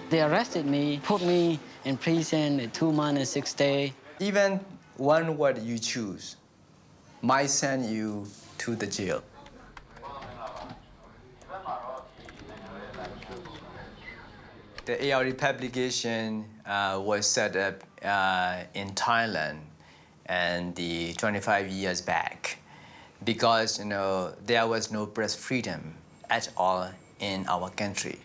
They arrested me, put me in prison 2 months and 6 days. Even one word you choose might send you to the jail. The ARD publication was set up in Thailand and 25 years back because there was no press freedom at all in our country.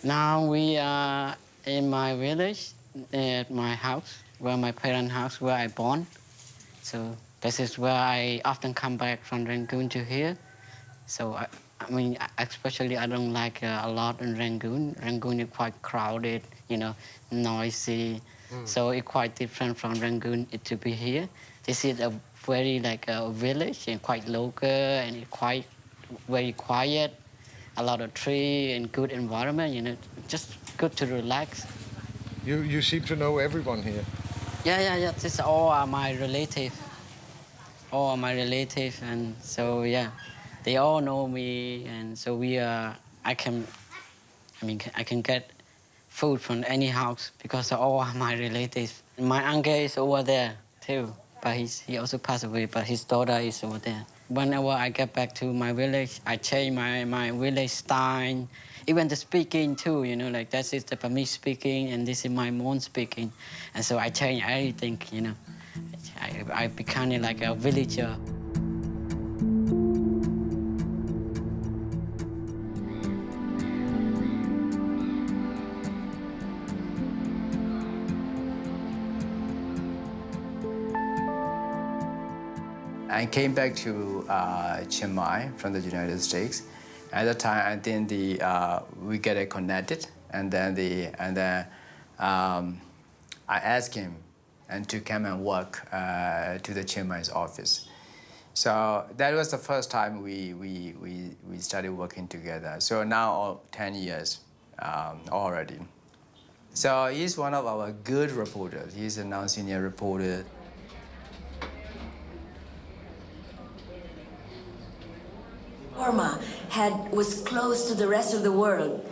Now we are in my village, at my house, where my parents' house, where I born. So this is where I often come back from Rangoon to here. So I mean, especially I don't like a lot in Rangoon. Rangoon is quite crowded, noisy. So it's quite different from Rangoon to be here. This is a very like a village and quite local and it's quite very quiet. A lot of tree and good environment, just good to relax. You seem to know everyone here. Yeah. This all are my relatives. All are my relatives, and so yeah, they all know me, and so I can get food from any house because all are my relatives. My uncle is over there too, but he also passed away, but his daughter is over there. Whenever I get back to my village, I change my village style, even the speaking too, like that is the Burmese speaking and this is my Mon speaking. And so I change everything, I become like a villager. I came back to Chiang Mai from the United States. At the time, I think we get connected, and then I asked him and to come and work to the Chiang Mai's office. So that was the first time we started working together. So now 10 years already. So he's one of our good reporters. He's a non-senior reporter. Burma was close to the rest of the world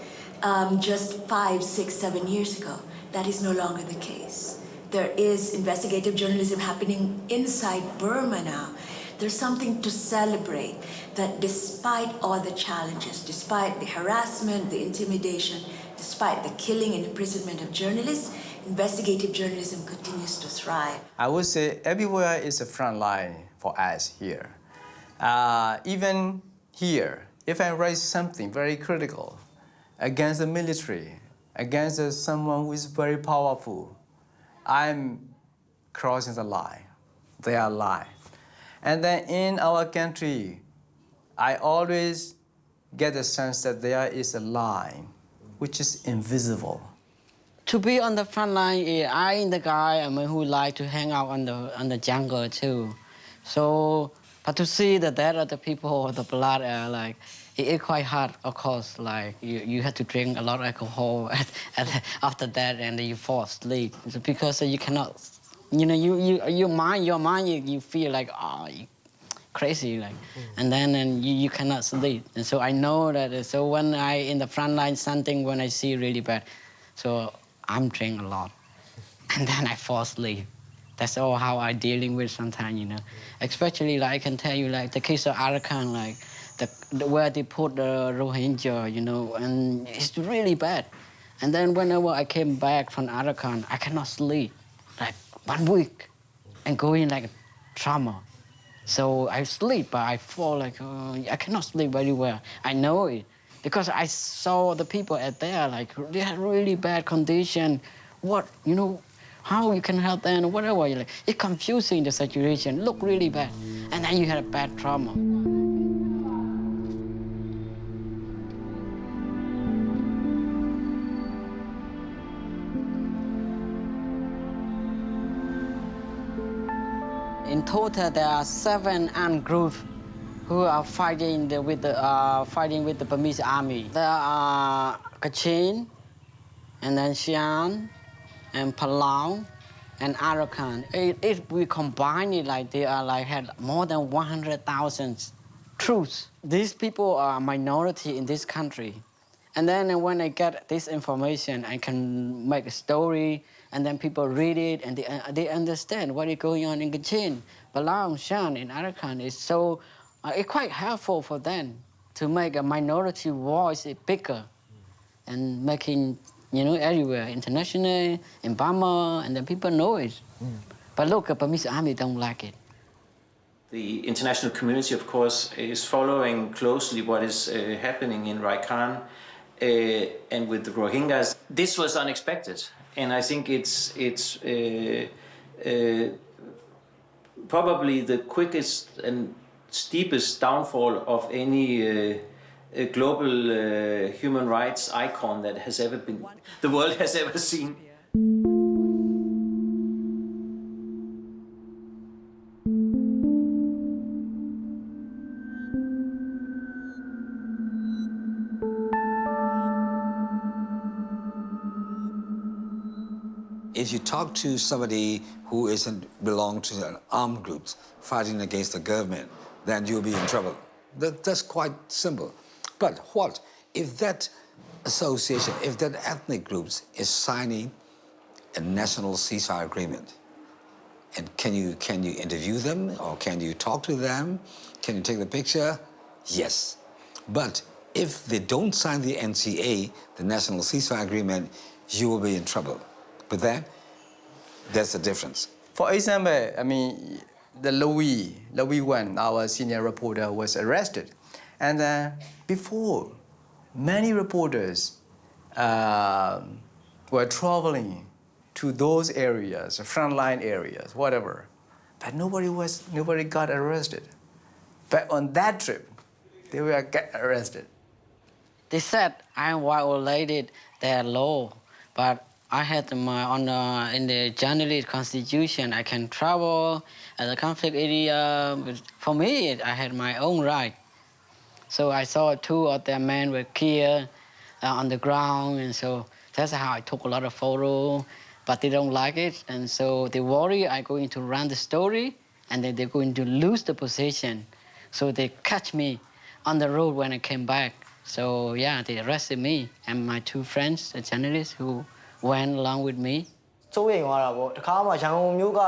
just 5, 6, 7 years ago. That is no longer the case. There is investigative journalism happening inside Burma now. There's something to celebrate, that despite all the challenges, despite the harassment, the intimidation, despite the killing and imprisonment of journalists, investigative journalism continues to thrive. I would say everywhere is a front line for us here. Even here, if I write something very critical against the military, against someone who is very powerful, I'm crossing the line, their line. And then in our country, I always get the sense that there is a line which is invisible. To be on the front line, I'm the guy who like to hang out on the jungle too. So, but to see the death of the people, the blood, it is quite hard, of course. Like you have to drink a lot of alcohol after that, and you fall asleep because you cannot, your mind, you feel like crazy, like, and you cannot sleep. And so I know that. So when I in the front line, something when I see really bad, so I'm drinking a lot, and then I fall asleep. That's all how I dealing with sometimes, Especially like I can tell you like the case of Arakan, like where they put the Rohingya, and it's really bad. And then whenever I came back from Arakan, I cannot sleep, like 1 week, and going like trauma. So I sleep, but I fall like, I cannot sleep very well. I know it because I saw the people at there, like they had really bad condition. How you can help them or whatever. It's confusing, the situation, look really bad. And then you had a bad trauma. In total, there are 7 armed groups who are fighting with the Burmese army. There are Kachin, and then Xi'an, and Palau, and Arakan. If we combine it, like they are had more than 100,000 troops. These people are a minority in this country. And then when I get this information, I can make a story, and then people read it, and they understand what is going on in Kachin, Palau, Shan, and Arakan. It's quite helpful for them to make a minority voice bigger and making, everywhere, international, in Burma, and then people know it. But look, the Burmese army don't like it. The international community, of course, is following closely what is happening in Rakhine and with the Rohingyas. This was unexpected, and I think it's probably the quickest and steepest downfall of any global human rights icon that the world has ever seen. If you talk to somebody who belong to an armed group fighting against the government, then you'll be in trouble. That's quite simple. But what if that association, if that ethnic group is signing a national ceasefire agreement? And can you interview them, or can you talk to them? Can you take the picture? Yes. But if they don't sign the NCA, the National Ceasefire Agreement, you will be in trouble. But then, there's a difference. For example, the Louis Wan, our senior reporter, was arrested. And before, many reporters were traveling to those areas, frontline areas, whatever. But nobody got arrested. But on that trip, they were get arrested. They said I violated their law, but I had in the journalist constitution, I can travel at the conflict area. But for me, I had my own right. So I saw 2 of their men were killed on the ground, and so that's how I took a lot of photos. But they don't like it, and so they worry I'm going to run the story, and then they're going to lose the position. So they catch me on the road when I came back. So yeah, they arrested me and my 2 friends, the journalists who went along with me. စိုးရိမ်သွားတာပေါ့တခါမှရန်ကုန်မြို့က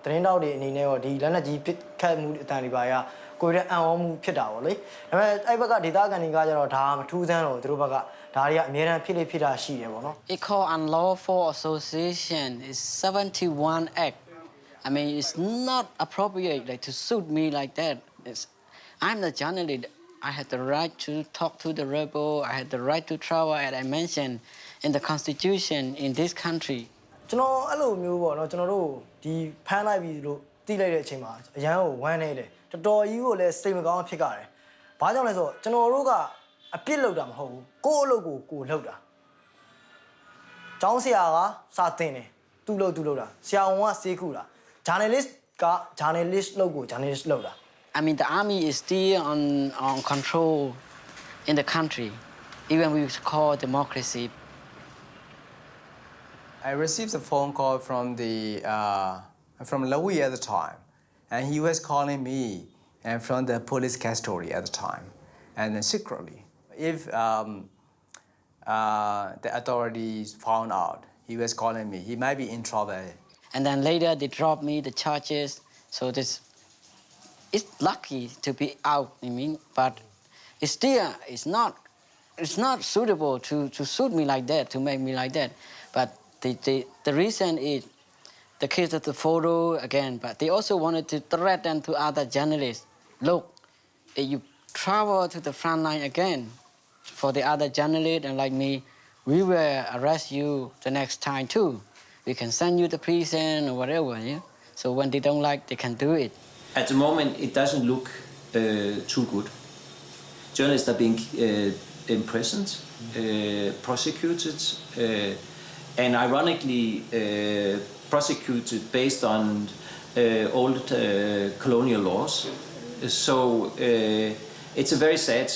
သတင်းတောက်တွေအနေနဲ့ရောဒီလက်နက်ကြီးပစ်ခတ်မှုအတန်တွေပါရကိုယ်တဲ့အံ့ဩမှုဖြစ်တာပေါ့လေဒါပေမဲ့အဲ့ဘက်ကဒေသခံတွေကကျတော့ဒါမထူးဆန်းတော့သူတို့ဘက်ကဒါတွေကအများအားဖြစ်တာရှိတယ်ပေါ့နော် It called unlawful association. It's 71 Act. It's not appropriate to suit me like that. I'm the journalist. I had the right to talk to the rebel. I had the right to travel, as I mentioned, in the constitution in this country. ကျွန်တော်အဲ့လိုမျိုးပေါ့နော်ကျွန်တော်တို့ဒီဖမ်းလိုက်ပြီလို့သိလိုက်တဲ့အချိန်မှာအရန်ကိုဝမ်းနေတယ်တော်တော်ကြီးကိုလည်းစိတ်မကောင်းဖြစ်ကြတယ်ဘာကြောင့်လဲဆိုတော့ကျွန်တော်တို့ကအပြစ်လုပ်တာမဟုတ်ဘူးကိုယ့်အလုပ်ကိုလုပ်တာကျောင်းဆရာကစာသင်တယ်သူ့လုပ်တာဆရာဝန်ကစေးခုတာ journalist က journalist လုပ်ကို journalist လုပ်တာ the army is still on control in the country, even we call democracy. I received a phone call from Louis at the time, and he was calling me and from the police custody at the time, and then secretly. If the authorities found out he was calling me, he might be in trouble. And then later they dropped me the charges. So it's lucky to be out, I mean, but it's still it's not suitable to shoot me like that, to make me like that. But the reason is the case of the photo again, but they also wanted to threaten to other journalists. Look, if you travel to the front line again for the other journalists and like me, we will arrest you the next time too. We can send you to prison or whatever, yeah? So when they don't like, they can do it. At the moment, it doesn't look too good. Journalists are being imprisoned, prosecuted, and ironically prosecuted based on old colonial laws. So it's a very sad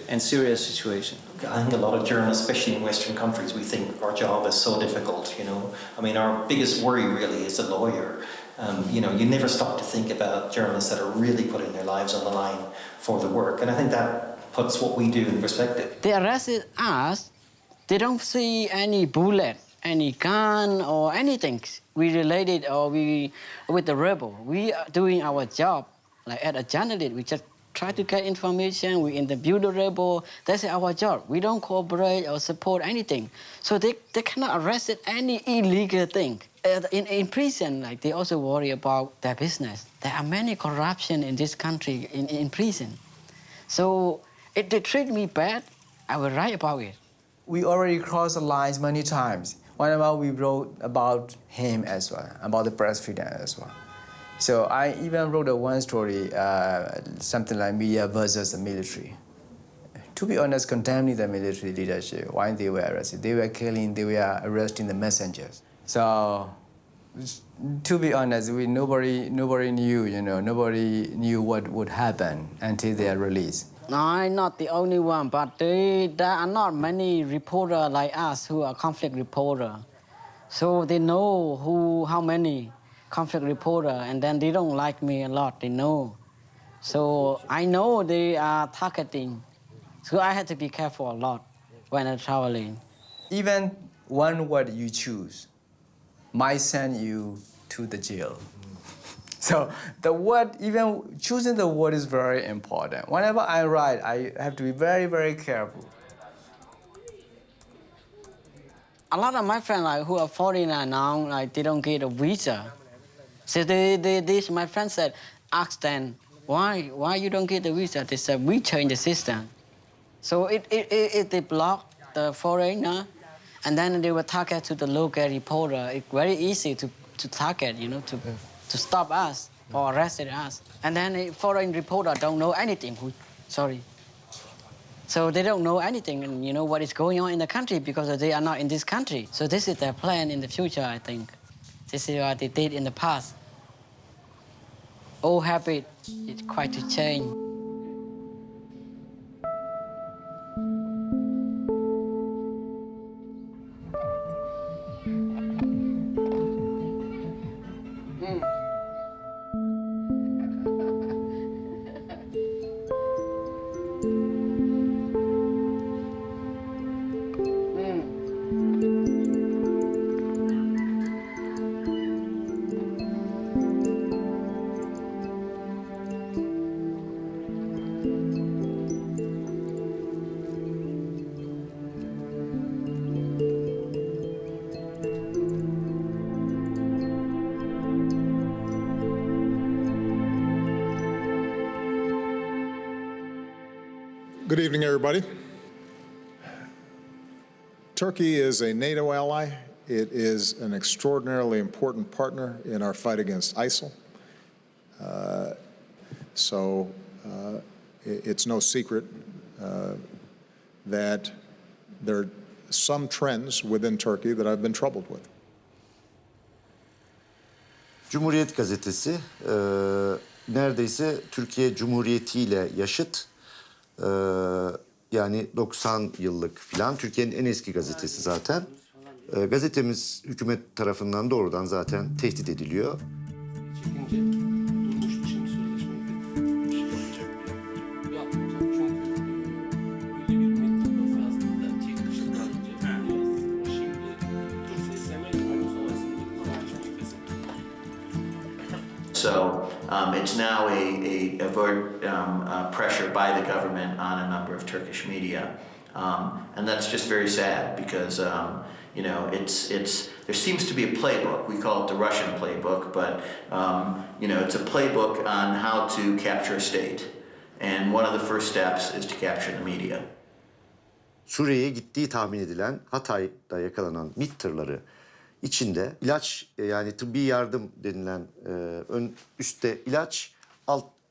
and serious situation. I think a lot of journalists, especially in Western countries, we think our job is so difficult, you know. I mean, our biggest worry really is a lawyer. You know, you never stop to think about journalists that are really putting their lives on the line for the work. And I think that puts what we do in perspective. They arrested us. They don't see any bullet, any gun or anything we related or we with the rebel. We are doing our job. Like as a journalist, we just try to get information, we interview the rebel. That's our job. We don't cooperate or support anything. So they cannot arrest any illegal thing. In prison, like they also worry about their business. There are many corruption in this country in prison. So if they treat me bad, I will write about it. We already crossed the lines many times. Whenever we wrote about him as well, about the press freedom as well. So I even wrote one story, something like media versus the military. To be honest, condemning the military leadership while they were arrested. They were killing, they were arresting the messengers. So, to be honest, nobody knew, you know, nobody knew what would happen until they are released. No, I'm not the only one, but there are not many reporters like us who are conflict reporters. So they know how many conflict reporter, and then they don't like me a lot, they know. So I know they are targeting. So I had to be careful a lot when I'm traveling. Even one word you choose might send you to the jail. So the word, even choosing the word is very important. Whenever I write, I have to be very, very careful. A lot of my friends like, who are foreigners now, like, they don't get a visa. So my friend said, ask them, why you don't get the visa? They said, we change the system. So they block the foreigner, and then they will target to the local reporter. It's very easy to target, you know, to stop us or arrest us. And then the foreign reporter don't know anything. So they don't know anything, and you know what is going on in the country because they are not in this country. So this is their plan in the future, I think. This is what they did in the past. Old habit is quite to change. Good evening, everybody. Turkey is a NATO ally. It is an extraordinarily important partner in our fight against ISIL. It's no secret that there are some trends within Turkey that I've been troubled with. Cumhuriyet Gazetesi neredeyse Türkiye Cumhuriyeti ile yaşıt. Yani 90 yıllık filan. Türkiye'nin en eski gazetesi zaten. Gazetemiz hükümet tarafından doğrudan zaten tehdit ediliyor. it's now a overt pressure by the government on a number of Turkish media. And that's just very sad because, you know, there seems to be a playbook. We call it the Russian playbook, but, you know, it's a playbook on how to capture a state. And one of the first steps is to capture the media. Suriye'ye gittiği tahmin edilen Hatay'da yakalanan MİT tırları içinde ilaç, yani tıbbi yardım denilen üstte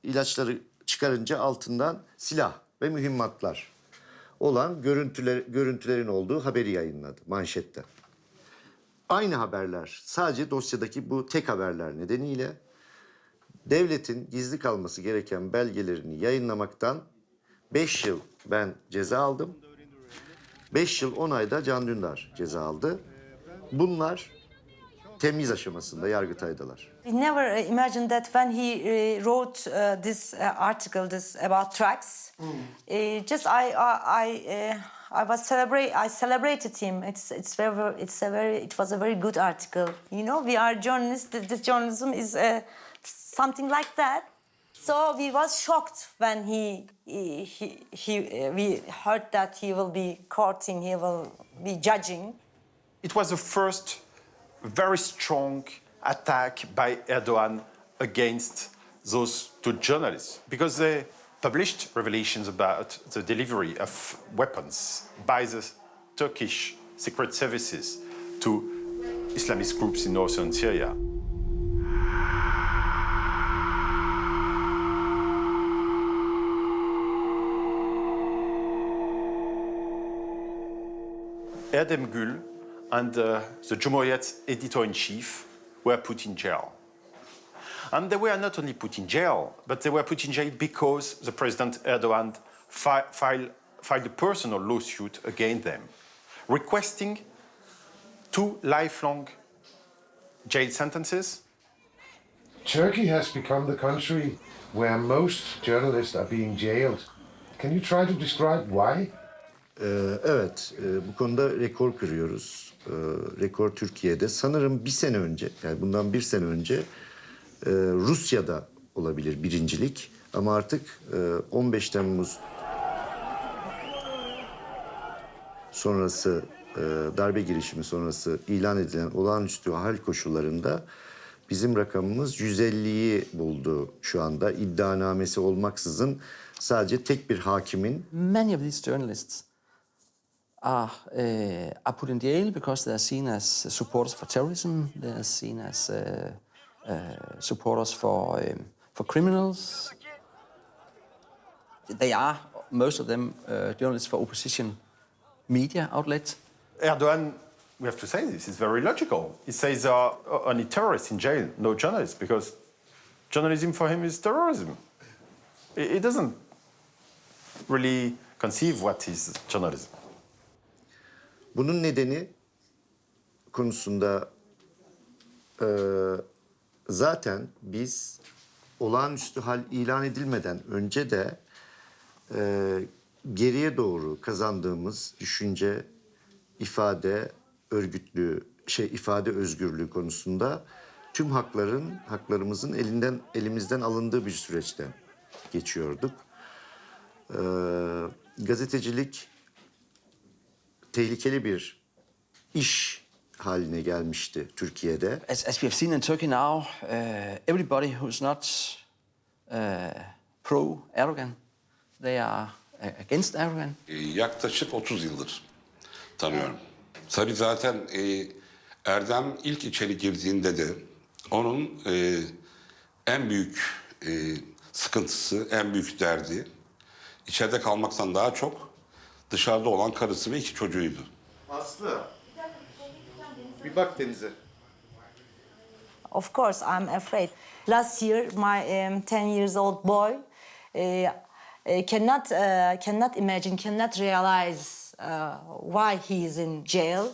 ilaçları çıkarınca altından silah ve mühimmatlar olan görüntülerin olduğu haberi yayınladı manşette. Aynı haberler, sadece dosyadaki bu tek haberler nedeniyle devletin gizli kalması gereken belgelerini yayınlamaktan 5 yıl ben ceza aldım. 5 yıl 10 ayda Can Dündar ceza aldı. Bunlar temyiz aşamasında Yargıtay'dalar. We never imagined that when he wrote this article, this about trucks. Just I celebrated him. It was a very good article. You know, we are journalists. This journalism is something like that. So we was shocked when we heard that he will be courting, he will be judging. It was the first very strong attack by Erdogan against those two journalists because they published revelations about the delivery of weapons by the Turkish secret services to Islamist groups in northern Syria. Erdem Gül and the Cumhuriyet editor-in-chief were put in jail. And they were not only put in jail, but they were put in jail because the President Erdogan filed a personal lawsuit against them, requesting 2 lifelong jail sentences. Turkey has become the country where most journalists are being jailed. Can you try to describe why? Evet, bu konuda rekor kırıyoruz. Rekor Türkiye'de. Sanırım bir sene önce, yani bundan bir sene önce Rusya'da olabilir birincilik. Ama artık 15 Temmuz sonrası, darbe girişimi sonrası ilan edilen olağanüstü hal koşullarında bizim rakamımız 150'yi buldu şu anda. İddianamesi olmaksızın sadece tek bir hakimin. Many of these journalists are put in jail because they are seen as supporters for terrorism. They are seen as supporters for criminals. They are, most of them, journalists for opposition media outlets. Erdogan, we have to say this, is very logical. He says there are only terrorists in jail, no journalists, because journalism for him is terrorism. He doesn't really conceive what is journalism. Bunun nedeni konusunda zaten biz olağanüstü hal ilan edilmeden önce de geriye doğru kazandığımız düşünce, ifade özgürlüğü konusunda tüm haklarımızın elimizden alındığı bir süreçten geçiyorduk. Gazetecilik tehlikeli bir iş haline gelmişti Türkiye'de. As we have seen in Turkey now, everybody who's not pro-Erdogan, they are against Erdogan. Yaklaşık 30 yıldır tanıyorum. Tabii zaten Erdem ilk içeri girdiğinde de onun en büyük sıkıntısı, en büyük derdi içeride kalmaktan daha çok dışarıda olan karısı ve 2 çocuğuydu. Aslı, bir bak denize. Of course, I'm afraid. Last year, my 10 years old boy cannot imagine, cannot realize why he is in jail,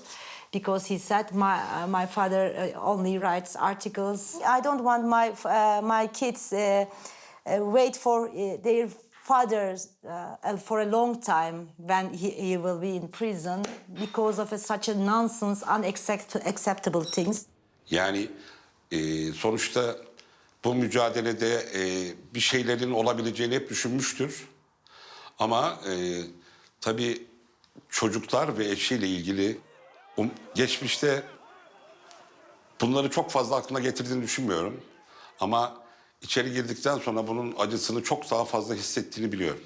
because he said my father only writes articles. I don't want my kids wait for their fathers for a long time when he will be in prison because of such a nonsense, unacceptable things. Yani sonuçta bu mücadelede bir şeylerin olabileceğini hep düşünmüştür. Ama tabii çocuklar ve eşiyle ilgili geçmişte bunları çok fazla aklına getirdiğini düşünmüyorum. Ama içeri girdikten sonra bunun acısını çok daha fazla hissettiğini biliyorum.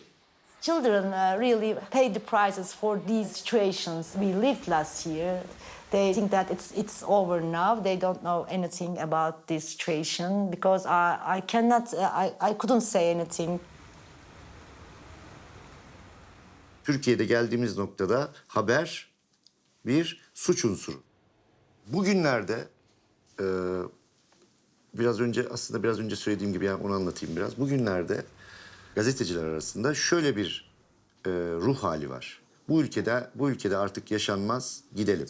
Children really pay the prices for these situations we lived last year. They think that it's over now. They don't know anything about this situation because I couldn't say anything. Türkiye'de geldiğimiz noktada haber bir suç unsuru. Bugünlerde biraz önce söylediğim gibi, yani onu anlatayım biraz. Bugünlerde gazeteciler arasında şöyle bir ruh hali var. Bu ülkede artık yaşanmaz, gidelim.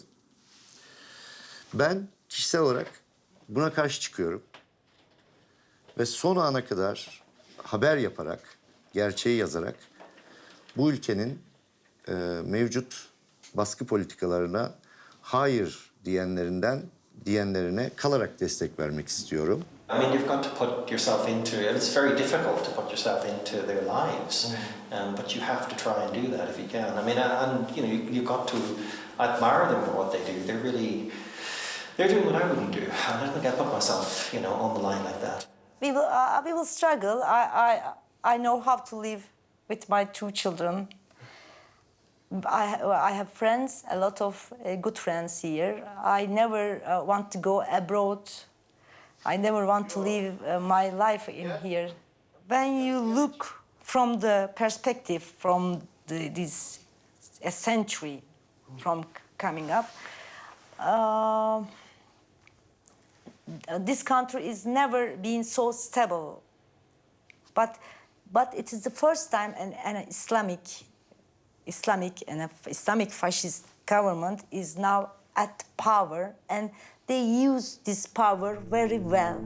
Ben kişisel olarak buna karşı çıkıyorum. Ve son ana kadar haber yaparak, gerçeği yazarak bu ülkenin mevcut baskı politikalarına hayır diyenlerine kalarak destek vermek istiyorum. I mean, you've got to put yourself into it. It's very difficult to put yourself into their lives, but you have to try and do that if you can. I mean, and you know, you've got to admire them for what they do. They're doing what I wouldn't do. I don't think I put myself, you know, on the line like that. We will struggle. I know how to live with my two children. I have friends, a lot of good friends here. I never want to go abroad. I never want to live my life in here. When you look from the perspective from this a century from coming up, this country is never been so stable. But it is the first time an Islamic fascist government is now at power, and they use this power very well.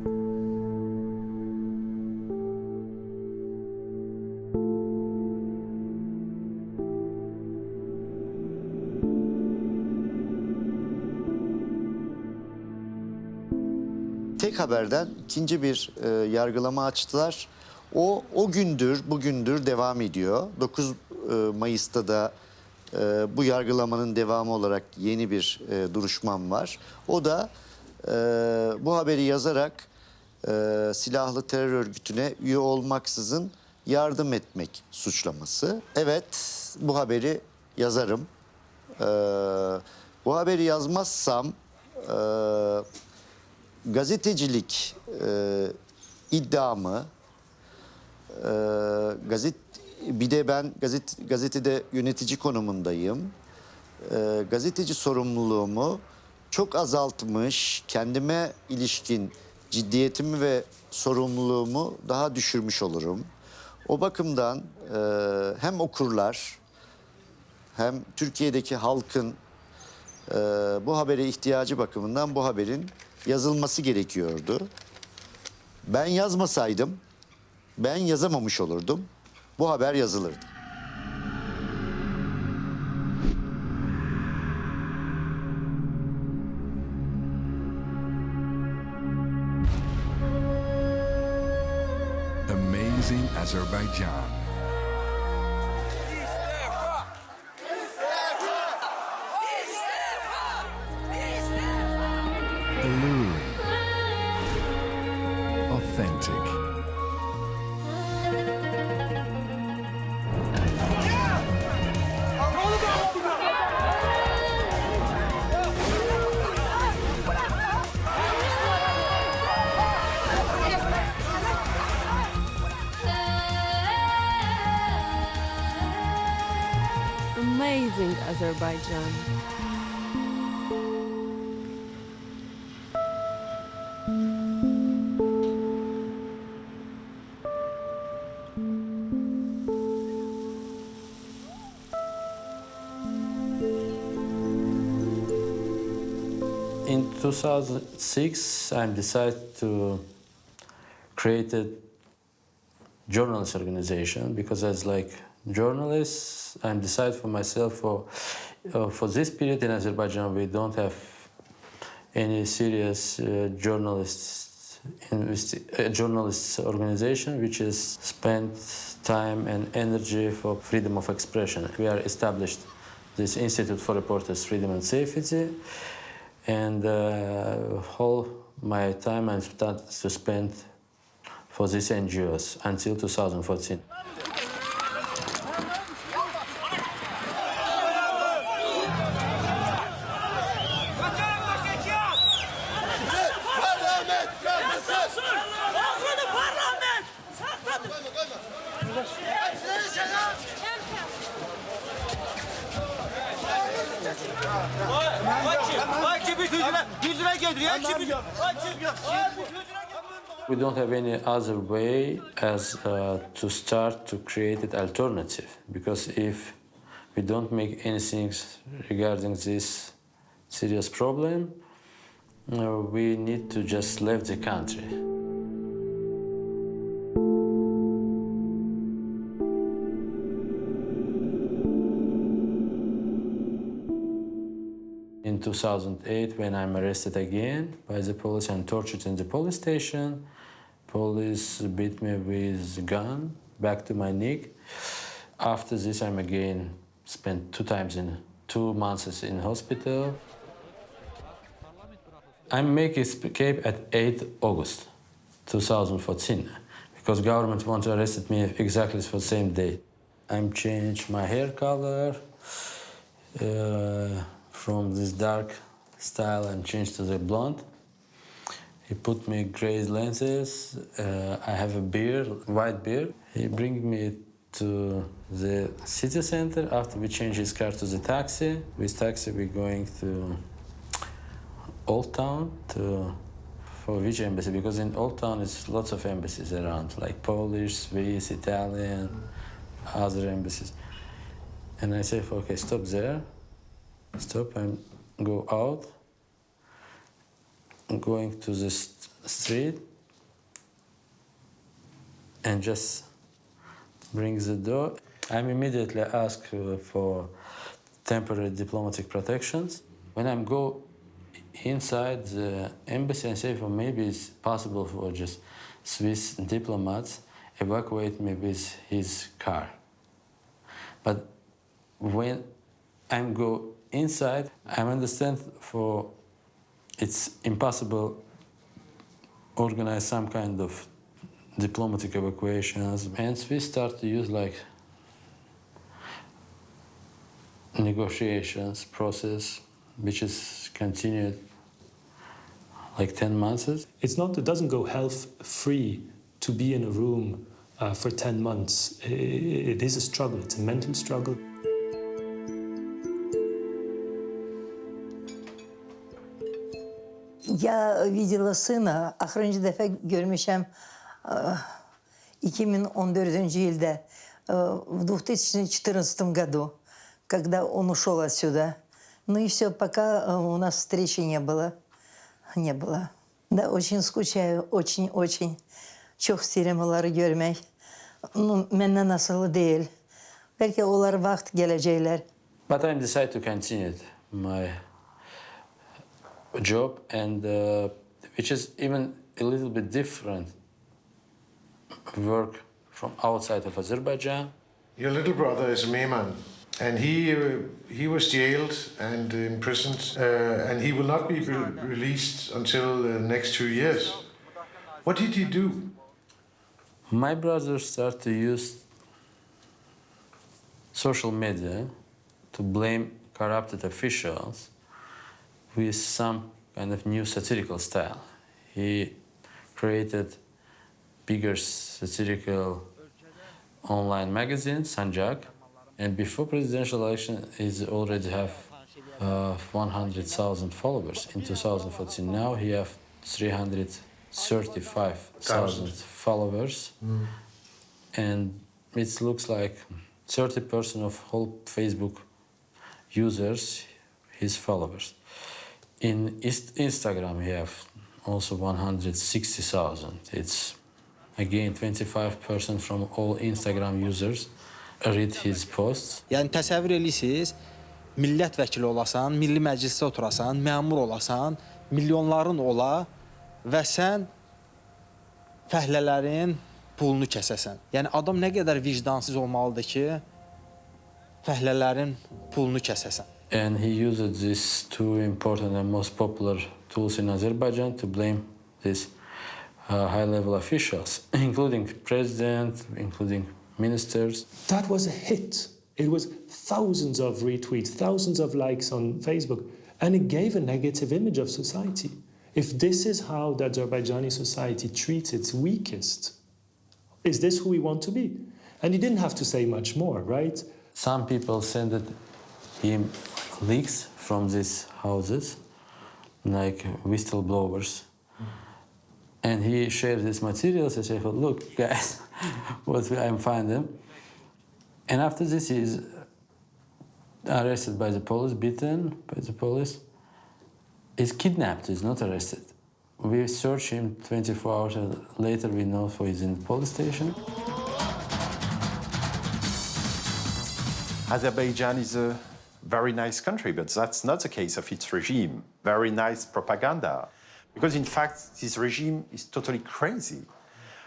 Tek Haber'den ikinci bir yargılama açtılar. Bugündür devam ediyor. 9 Mayıs'ta da bu yargılamanın devamı olarak yeni bir duruşmam var. O da bu haberi yazarak silahlı terör örgütüne üye olmaksızın yardım etmek suçlaması. Evet, bu haberi yazarım. Bu haberi yazmazsam gazetecilik iddiamı, bir de ben gazetede yönetici konumundayım. Gazeteci sorumluluğumu çok azaltmış, kendime ilişkin ciddiyetimi ve sorumluluğumu daha düşürmüş olurum. O bakımdan hem okurlar hem Türkiye'deki halkın bu habere ihtiyacı bakımından bu haberin yazılması gerekiyordu. Ben yazmasaydım, ben yazamamış olurdum. Bu haber yazılırdı. Amazing Azerbaijan. Alluring. Authentic. Amazing Azerbaijan. In 2006, I decided to create a journalist organization because as like journalists, I decided for myself for this period in Azerbaijan we don't have any serious journalists a journalists organization which is spent time and energy for freedom of expression. We are established this Institute for Reporters' Freedom and Safety, and whole my time I'm started to spend for these NGOs until 2014. We don't have any other way as to start to create an alternative, because if we don't make anything regarding this serious problem, we need to just leave the country. In 2008, when I'm arrested again by the police and tortured in the police station, police beat me with a gun back to my neck. After this, I'm again spent 2 months in hospital. I make escape at 8 August 2014 because government want to arrest me exactly for the same day. I'm changed my hair color from this dark style and changed to the blonde. He put me gray lenses. I have a beard, white beard. He bring me to the city center. After we change his car to the taxi. With taxi, we're going to Old Town for which embassy? Because in Old Town, there's lots of embassies around, like Polish, Swiss, Italian, other embassies. And I say, okay, stop there. Stop and go out. I'm going to the street and just bring the door. I'm immediately asked for temporary diplomatic protections. When I go inside the embassy and say, well, maybe it's possible for just Swiss diplomats evacuate me with his car. But when I go inside, I understand for it's impossible organize some kind of diplomatic evacuations. And we start to use like negotiations process, which is continued like 10 months. It doesn't go health free to be in a room for 10 months. It is a struggle, it's a mental struggle. Я видела сына, ахырıncı dəfə görmüşəm 2014 ildə, в 2014 году, когда он ушел отсюда. Ну и все, пока у нас встречи не было. Не было. Да, очень скучаю, очень. Çox istəyirəm onları görmək. Məndən asılı deyil. Bəlkə onlar vaxt gələcəklər. But I decided to continue my job, and which is even a little bit different work from outside of Azerbaijan. Your little brother is Mehman, and he was jailed and imprisoned, and he will not be released until the next 2 years. What did he do? My brother started to use social media to blame corrupted officials with some kind of new satirical style. He created bigger satirical online magazine, Sancak, and before presidential election, he already have 100,000 followers in 2014. Now he have 335,000 followers, and it looks like 30% of whole Facebook users, his followers. In Instagram, he have also 160,000. It's again 25% from all Instagram users read his posts. Yəni təsəvvür edirsiniz, millət vəkili olasan, milli məclisdə oturasan, məmur olasan, milyonların ola və sən fəhlələrin pulunu kəsəsən. Yəni adam nə qədər vicdansız olmalıdır ki, fəhlələrin pulunu kəsəsən. And he used these two important and most popular tools in Azerbaijan to blame these high-level officials, including president, including ministers. That was a hit. It was thousands of retweets, thousands of likes on Facebook, and it gave a negative image of society. If this is how the Azerbaijani society treats its weakest, is this who we want to be? And he didn't have to say much more, right? Some people sent him leaks from these houses, like whistleblowers. And he shared these materials and said, look, guys, what I'm finding. And after this, he is arrested by the police, beaten by the police. He's kidnapped, he's not arrested. We search him 24 hours later, we know he's in the police station. Azerbaijan is a very nice country, but that's not the case of its regime. Very nice propaganda. Because in fact, this regime is totally crazy.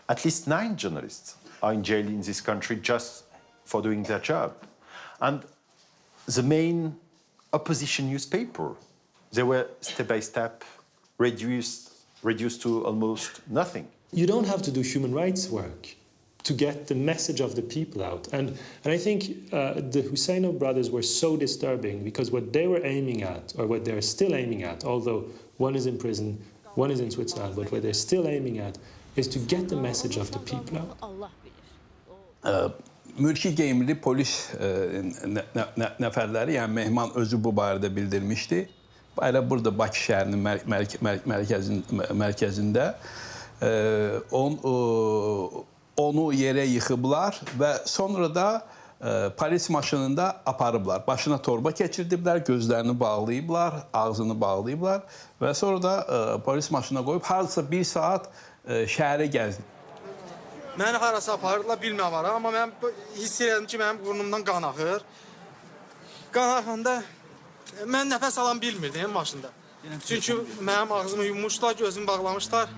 At least 9 journalists are in jail in this country just for doing their job. And the main opposition newspaper, they were step by step reduced to almost nothing. You don't have to do human rights work to get the message of the people out. And I think the Husseinov brothers were so disturbing because what they were aiming at, or what they're still aiming at, although one is in prison, one is in Switzerland, but what they're still aiming at is to get the message of the people out. Mülki geyimli polis nəfərləri, yəni Mehman özü bu barədə bildirmişdi. Elə burada Bakı şəhərinin mərkəzində onu yerə yıxıblar və sonra da polis maşınında aparıblar. Başına torba keçirdiblər, gözlərini bağlayıblar, ağzını bağlayıblar və sonra da polis maşınına qoyub hardasa 1 saat şəhərə gəzdi. Məni harasa aparırlar, bilməm var, amma mən hiss edirəm ki, mənim burnumdan qan axır. Qan axanda mən nəfəs alan bilmirdim maşında. Çünki mənim ağzımı yummuşlar, gözümü bağlamışlar.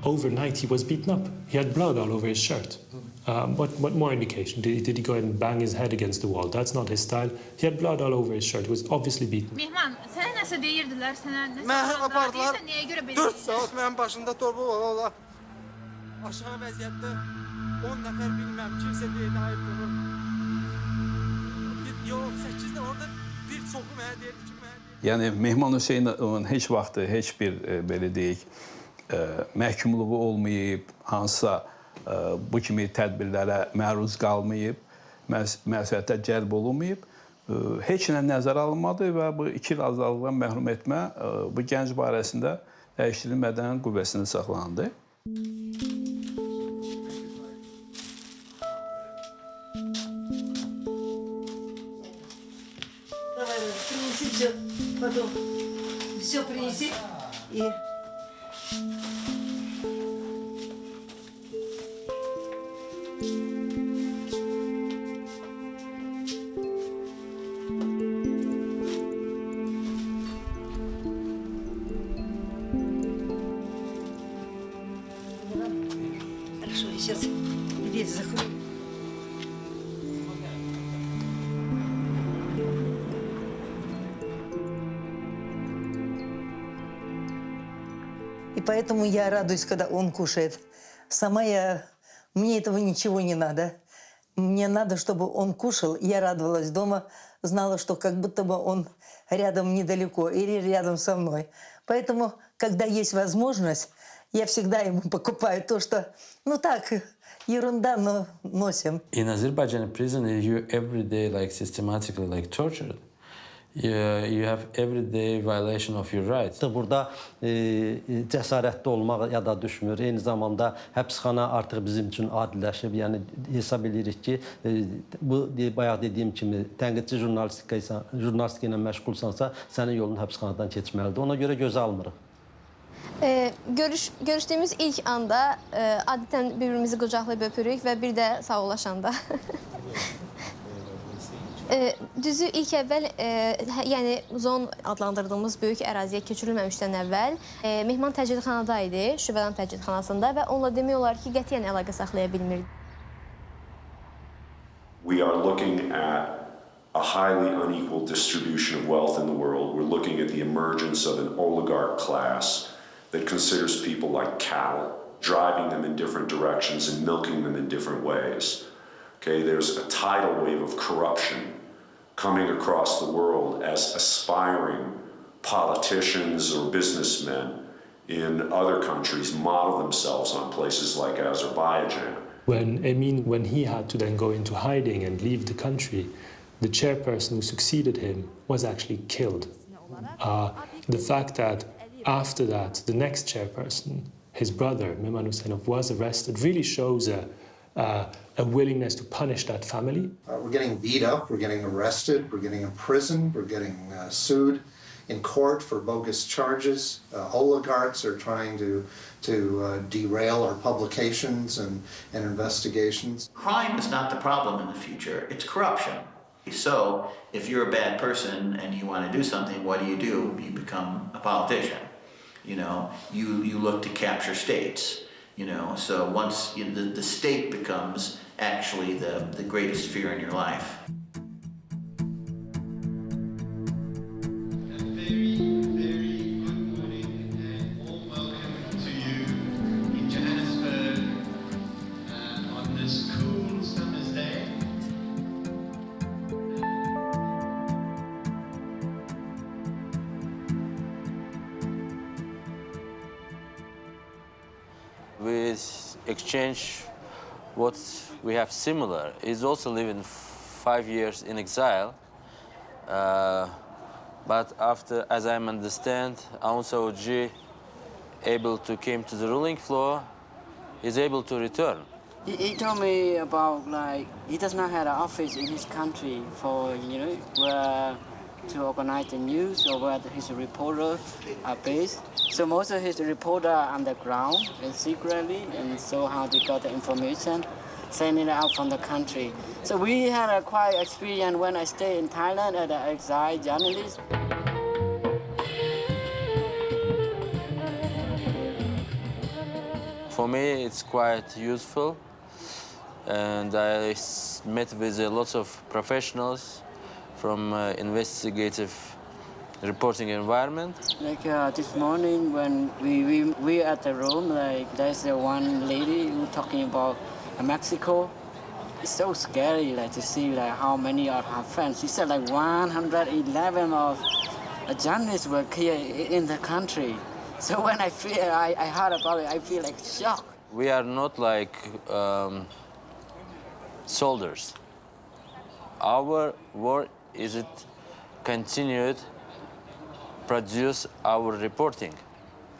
Overnight, he was beaten up. He had blood all over his shirt. What more indication? Did he go ahead and bang his head against the wall? That's not his style. He had blood all over his shirt. He was obviously beaten. Mehman, sənə nəsə deyirdilər, sənə nəsə Məni apardılar. Niyə görə belə? 4 saat mənim başımda torba var. Aşağı vəziyyətdə 10 nəfər bilməm, kimsə deyildi, hayır durur. Yox, 8-də orada bir çoxu mənə deyirdi ki, mənə deyirdi. Yəni Mehman Hüseynovun heç vaxtı heç bir belə deyək məhkumluğu olmayıb, hansısa bu kimi tədbirlərə məruz qalmayıb, məsuliyyətə cəlb olunmayıb, heç nə nəzərə alınmadı və bu 2 il azadlıqdan məhrum etmə bu gənc barəsində dəyişdirilmədən qüvvəsində saxlanıldı. Все принеси и... Хорошо, я сейчас дверь закрою. И поэтому я радуюсь, когда он кушает. Сама мне этого ничего не надо. Мне надо, чтобы он кушал. Я радовалась дома, знала, что как будто бы он рядом недалеко или рядом со мной. Поэтому, когда есть возможность, я всегда ему покупаю то, что, ну так, ерунда, но носим. In Azerbaijan prison, you every day systematically tortured. You have everyday violation of your rights. Burada cəsarətli olmaq yada düşmür. Eyni zamanda həbsxana artıq bizim üçün adiləşib. Yəni hesab edirik ki, bu bayaq dediyim kimi tənqidçi jurnalistika ilə məşğulsansa, sənin yolun həbsxanadan keçməlidir. Ona görə gözə almırıq. Görüşdüyümüz ilk anda adətən bir-birimizi qucaqlayıb öpürük və bir də sağollaşanda. Düzü ilk əvvəl, yəni zon adlandırdığımız böyük əraziyə köçürülməmişdən əvvəl mehman təcridxanada idi, şübhədan təcridxanasında və onunla demək olar ki, qətiyyən əlaqə saxlaya bilmirdi. We are looking at a highly unequal distribution of wealth in the world. We're looking at the emergence of an oligarch class that considers people like cattle, driving them in different directions and milking them in different ways. Okay, there's a tidal wave of corruption coming across the world as aspiring politicians or businessmen in other countries model themselves on places like Azerbaijan. When Emin, when he had to then go into hiding and leave the country, the chairperson who succeeded him was actually killed. The fact that after that, the next chairperson, his brother, Mehman Huseynov, was arrested really shows a willingness to punish that family. We're getting beat up, we're getting arrested, we're getting imprisoned, we're getting sued in court for bogus charges. Oligarchs are trying to derail our publications and investigations. Crime is not the problem in the future, it's corruption. So if you're a bad person and you want to do something, what do? You become a politician. You know, you look to capture states. You know, so once the state becomes actually the greatest fear in your life. We exchange what we have similar. He's also living 5 years in exile. But after, as I understand, Aung San Suu Kyi able to came to the ruling floor, is able to return. He told me about, like, he does not have an office in his country for, you know, where to organize the news or where his reporters are based. So most of his reporters are underground and secretly, and so how they got the information, sending it out from the country. So we had a quite experience when I stayed in Thailand as an exile journalist. For me, it's quite useful, and I met with lots of professionals from investigative reporting environment. Like this morning when we at the room, like there's one lady who talking about Mexico. It's so scary, like to see like how many of her friends. She said like 111 of journalists were here in the country. So when I heard about it, I feel like shocked. We are not like soldiers. Our work is it continued produce our reporting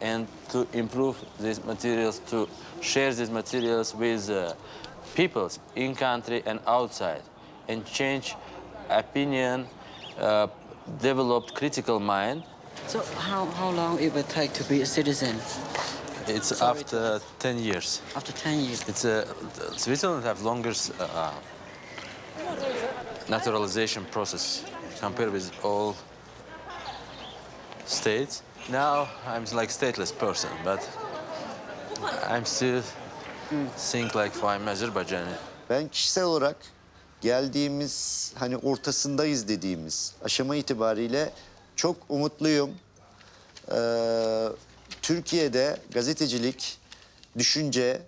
and to improve these materials, to share these materials with peoples in country and outside, and change opinion, develop critical mind. So how long it will take to be a citizen? It's after 10 years. After 10 years? It's Switzerland have longer naturalization process compared with all states. Now I'm like stateless person, but I'm still think like I'm Azerbaijani. Ben kişisel olarak geldiğimiz hani ortasındayız dediğimiz aşama itibariyle çok umutluyum. Türkiye'de gazetecilik, düşünce,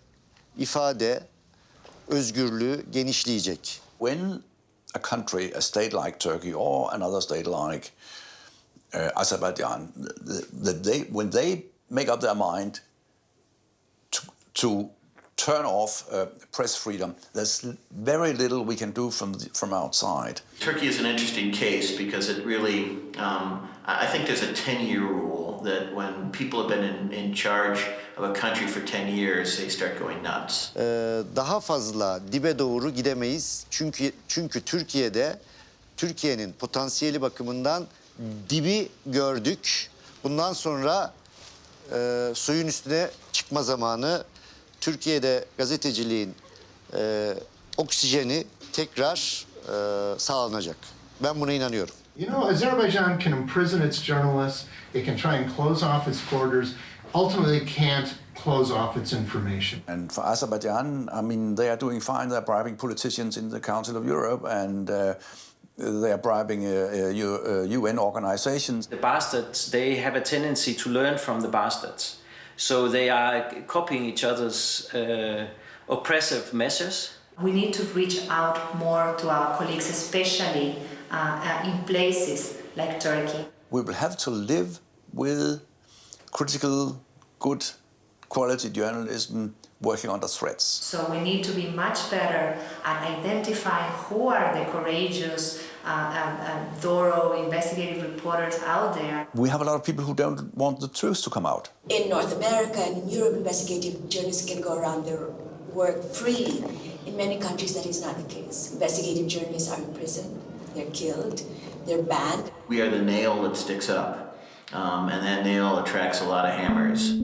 ifade, özgürlüğü genişleyecek. When a country, a state like Turkey or another state like Azerbaijan, when they make up their mind to turn off press freedom, there's very little we can do from outside. Turkey is an interesting case because it really, I think there's a 10-year rule that when people have been in charge of a country for 10 years, they start going nuts. Daha fazla dibe doğru gidemeyiz. Çünkü Türkiye'nin potansiyeli bakımından dibi gördük. Bundan sonra suyun üstüne çıkma zamanı. Türkiye'de gazeteciliğin oksijeni tekrar sağlanacak. Ben buna inanıyorum. You know, Azerbaijan can imprison its journalists, it can try and close off its borders, ultimately can't close off its information. And for Azerbaijan, I mean, they are doing fine. They're bribing politicians in the Council of Europe, and they are bribing UN organizations. The bastards, they have a tendency to learn from the bastards. So they are copying each other's oppressive measures. We need to reach out more to our colleagues, especially in places like Turkey. We will have to live with critical, good quality journalism working under threats. So we need to be much better at identifying who are the courageous, thorough, investigative reporters out there. We have a lot of people who don't want the truth to come out. In North America and in Europe, investigative journalists can go around their work freely. In many countries, that is not the case. Investigative journalists are in prison, they're killed, they're banned. We are the nail that sticks up, and that nail attracts a lot of hammers.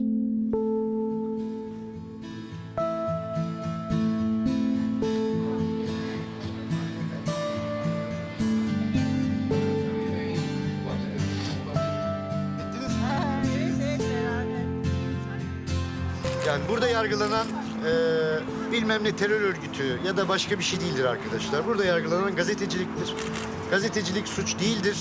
Yani burada yargılanan bilmem ne terör örgütü ya da başka bir şey değildir arkadaşlar. Burada yargılanan gazeteciliktir. Gazetecilik suç değildir.